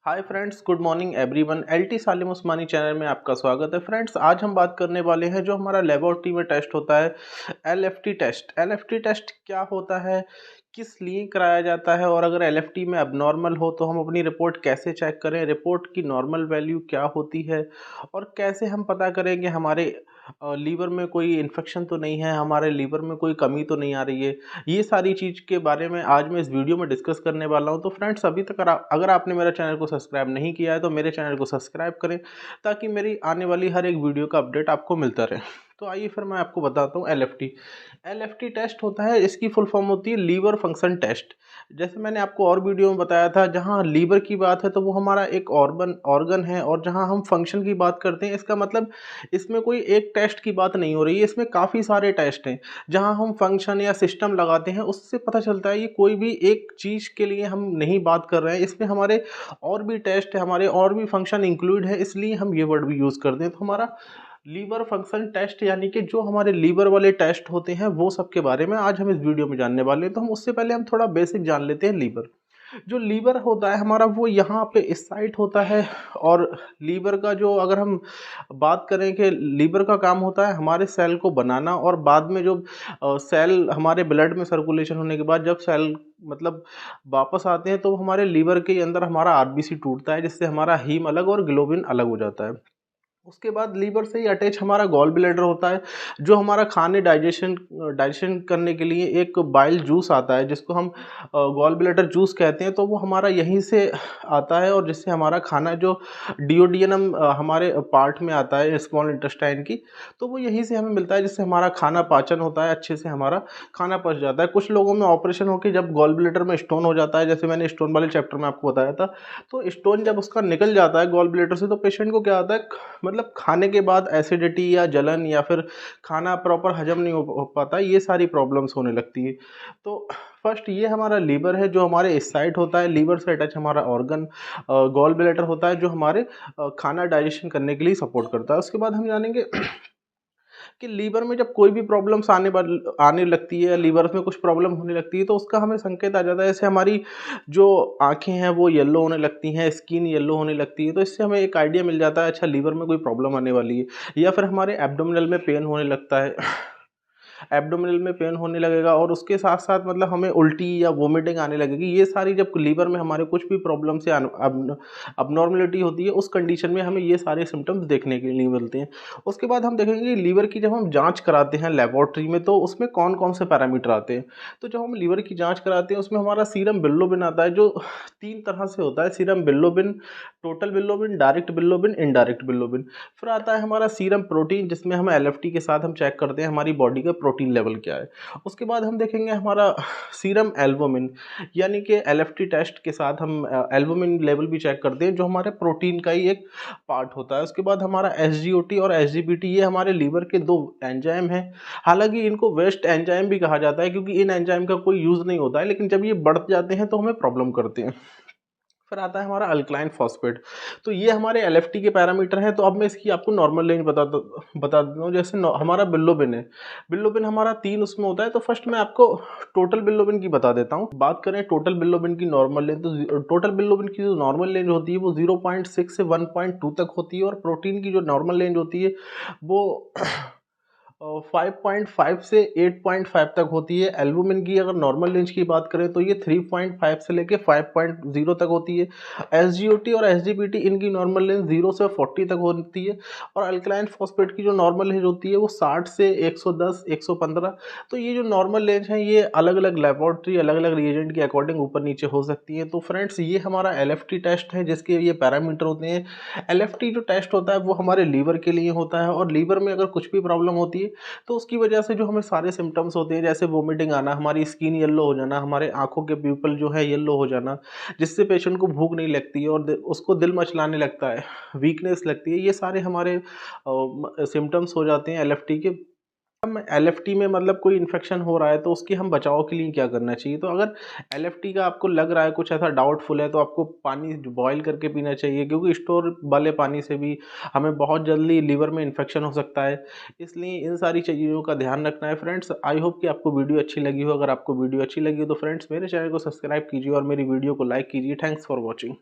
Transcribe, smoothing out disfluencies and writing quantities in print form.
हाय friends, good morning everyone. LT Salim Usmani channel में आपका स्वागत है। फ्रेंड्स, आज हम बात करने वाले हैं जो हमारा लेबोरेटरी में टेस्ट होता है, एलएफटी टेस्ट। एलएफटी टेस्ट क्या होता है, किस लिए कराया जाता है, और अगर एलएफटी में अबनॉर्मल हो तो हम अपनी रिपोर्ट कैसे चेक करें, रिपोर्ट की नॉर्मल वैल्यू क्या होती है, और कैसे हम पता करें कि हमारे लीवर में कोई इन्फेक्शन तो नहीं है, हमारे लीवर में कोई कमी तो नहीं आ रही है। ये सारी चीज़ के बारे में आज मैं इस वीडियो में डिस्कस करने वाला हूँ। तो फ्रेंड्स, अभी तक अगर आपने मेरे चैनल को सब्सक्राइब नहीं किया है तो मेरे चैनल को सब्सक्राइब करें, ताकि मेरी आने वाली हर एक वीडियो का अपडेट आपको मिलता रहे। तो आइए फिर मैं आपको बताता हूँ एलएफटी। एलएफटी टेस्ट होता है, इसकी फुल फॉर्म होती है लीवर फंक्शन टेस्ट। जैसे मैंने आपको और वीडियो में बताया था, जहाँ लीवर की बात है तो वो हमारा एक ऑर्गन है, और जहाँ हम फंक्शन की बात करते हैं, इसका मतलब इसमें कोई एक टेस्ट की बात नहीं हो रही है, इसमें काफ़ी सारे टेस्ट हैं। जहाँ हम फंक्शन या सिस्टम लगाते हैं, उससे पता चलता है ये कोई भी एक चीज़ के लिए हम नहीं बात कर रहे हैं, इसमें हमारे और भी टेस्ट है, हमारे और भी फंक्शन इंक्लूड है, इसलिए हम ये वर्ड भी यूज़ करते हैं। तो हमारा लीवर फंक्शन टेस्ट, यानी कि जो हमारे लीवर वाले टेस्ट होते हैं, वो सब के बारे में आज हम इस वीडियो में जानने वाले हैं। तो हम उससे पहले हम थोड़ा बेसिक जान लेते हैं। लीवर, जो लीवर होता है हमारा, वो यहाँ पे इस साइड होता है। और लीवर का जो, अगर हम बात करें कि लीवर का काम होता है हमारे सेल को बनाना, और बाद में जो सेल हमारे ब्लड में सर्कुलेशन होने के बाद जब सेल मतलब वापस आते हैं, तो हमारे लीवर के अंदर हमारा आरबीसी टूटता है, जिससे हमारा हीम अलग और ग्लोबिन अलग हो जाता है। उसके बाद लीवर से ही अटैच हमारा गॉल ब्लैडर होता है, जो हमारा खाने डाइजेशन करने के लिए एक बाइल जूस आता है, जिसको हम गॉल ब्लैडर जूस कहते हैं। तो वो हमारा यहीं से आता है, और जिससे हमारा खाना जो डिओडियनम हमारे पार्ट में आता है स्मॉल इंटेस्टाइन की, तो वो यहीं से हमें मिलता है, जिससे हमारा खाना पाचन होता है, अच्छे से हमारा खाना पच जाता है। कुछ लोगों में ऑपरेशन होकर जब गॉल ब्लैडर में स्टोन हो जाता है, जैसे मैंने स्टोन वाले चैप्टर में आपको बताया था, तो स्टोन जब उसका निकल जाता है गॉल ब्लैडर से, तो पेशेंट को क्या आता है, मतलब खाने के बाद एसिडिटी या जलन, या फिर खाना प्रॉपर हजम नहीं हो पाता, ये सारी प्रॉब्लम्स होने लगती है। तो फर्स्ट ये हमारा लीवर है, जो हमारे इस साइड होता है। लीवर से अटैच हमारा ऑर्गन गॉल ब्लैडर होता है, जो हमारे खाना डाइजेशन करने के लिए सपोर्ट करता है। उसके बाद हम जानेंगे कि लीवर में जब कोई भी प्रॉब्लम्स आने लगती है, लीवर में कुछ प्रॉब्लम होने लगती है, तो उसका हमें संकेत आ जाता है। जैसे हमारी जो आँखें हैं वो येलो होने लगती हैं, स्किन येलो होने लगती है, तो इससे हमें एक आइडिया मिल जाता है, अच्छा लीवर में कोई प्रॉब्लम आने वाली है। या फिर हमारे एब्डोमिनल में पेन होने लगता है, एब्डोमिनल में पेन होने लगेगा, और उसके साथ साथ मतलब हमें उल्टी या वोमिटिंग आने लगेगी। ये सारी जब लीवर में हमारे कुछ भी प्रॉब्लम से अबनॉर्मलिटी होती है, उस कंडीशन में हमें ये सारे सिम्टम्स देखने के लिए मिलते हैं। उसके बाद हम देखेंगे लीवर की जब हम जांच कराते हैं लेबोरेटरी में, तो उसमें कौन कौन से पैरामीटर आते हैं। तो जब हम लीवर की जाँच कराते हैं, उसमें हमारा सीरम बिलोबिन आता है, जो 3 तरह से होता है। Serum bilirubin, total bilirubin, direct bilirubin, indirect bilirubin. फिर आता है हमारा सीरम प्रोटीन, जिसमें हम एलएफटी के साथ हम चेक करते हैं हमारी बॉडी का प्रोटीन लेवल क्या है। उसके बाद हम देखेंगे हमारा सीरम एल्बुमिन, यानी कि एलएफटी टेस्ट के साथ हम एल्बुमिन लेवल भी चेक करते हैं, जो हमारे प्रोटीन का ही एक पार्ट होता है। उसके बाद हमारा एसजीओटी और एसजीपीटी, ये हमारे लीवर के 2 एंजाइम हैं। हालांकि इनको वेस्ट एंजाइम भी कहा जाता है, क्योंकि इन एंजाइम का कोई यूज़ नहीं होता है, लेकिन जब ये बढ़ जाते हैं तो हमें प्रॉब्लम करते हैं। फिर आता है हमारा अल्कलाइन फॉस्फेट। तो ये हमारे एलएफटी के पैरामीटर हैं। तो अब मैं इसकी आपको नॉर्मल रेंज बता देता हूँ। जैसे हमारा बिलोबिन है, बिलोबिन हमारा 3 उसमें होता है। तो फर्स्ट मैं आपको टोटल बिलोबिन की बता देता हूँ। बात करें टोटल बिलोबिन की नॉर्मल रेंज, तो टोटल बिलोबिन की जो नॉर्मल रेंज होती है वो 0.6 से 1.2 तक होती है, और प्रोटीन की जो नॉर्मल रेंज होती है वो 5.5 से 8.5 तक होती है। एल्बुमिन की अगर नॉर्मल रेंज की बात करें तो ये 3.5 से लेके 5.0 तक होती है। एसजीओटी और एसजीपीटी, इनकी नॉर्मल रेंज 0 से 40 तक होती है। और अल्कलाइन फॉस्फेट की जो नॉर्मल रेंज होती है वो 60 से 110, 115। तो ये जो नॉर्मल रेंज है, ये अलग अलग लेबोरेटरी, अलग अलग रिएजेंट के अकॉर्डिंग ऊपर नीचे हो सकती है। तो फ्रेंड्स, ये हमारा एलएफटी टेस्ट है, जिसके ये पैरामीटर होते हैं। एलएफटी जो टेस्ट होता है वो हमारे लीवर के लिए होता है, और लीवर में अगर कुछ भी प्रॉब्लम होती है, तो उसकी वजह से जो हमें सारे सिम्टम्स होते हैं, जैसे वोमिटिंग आना, हमारी स्किन येलो हो जाना, हमारे आंखों के प्यूपल जो है येलो हो जाना, जिससे पेशेंट को भूख नहीं लगती है और उसको दिल मचलाने लगता है, वीकनेस लगती है, ये सारे हमारे सिम्टम्स हो जाते हैं एलएफटी के। हम एलएफटी में मतलब कोई इन्फेक्शन हो रहा है, तो उसके हम बचाव के लिए क्या करना चाहिए। तो अगर एलएफटी का आपको लग रहा है कुछ ऐसा डाउटफुल है, तो आपको पानी बॉईल करके पीना चाहिए, क्योंकि स्टोर वाले पानी से भी हमें बहुत जल्दी लीवर में इन्फेक्शन हो सकता है। इसलिए इन सारी चीज़ों का ध्यान रखना है। फ्रेंड्स, आई होप कि आपको वीडियो अच्छी लगी हो। अगर आपको वीडियो अच्छी लगी हो तो फ्रेंड्स, मेरे चैनल को सब्सक्राइब कीजिए और मेरी वीडियो को लाइक कीजिए। Thanks for watching.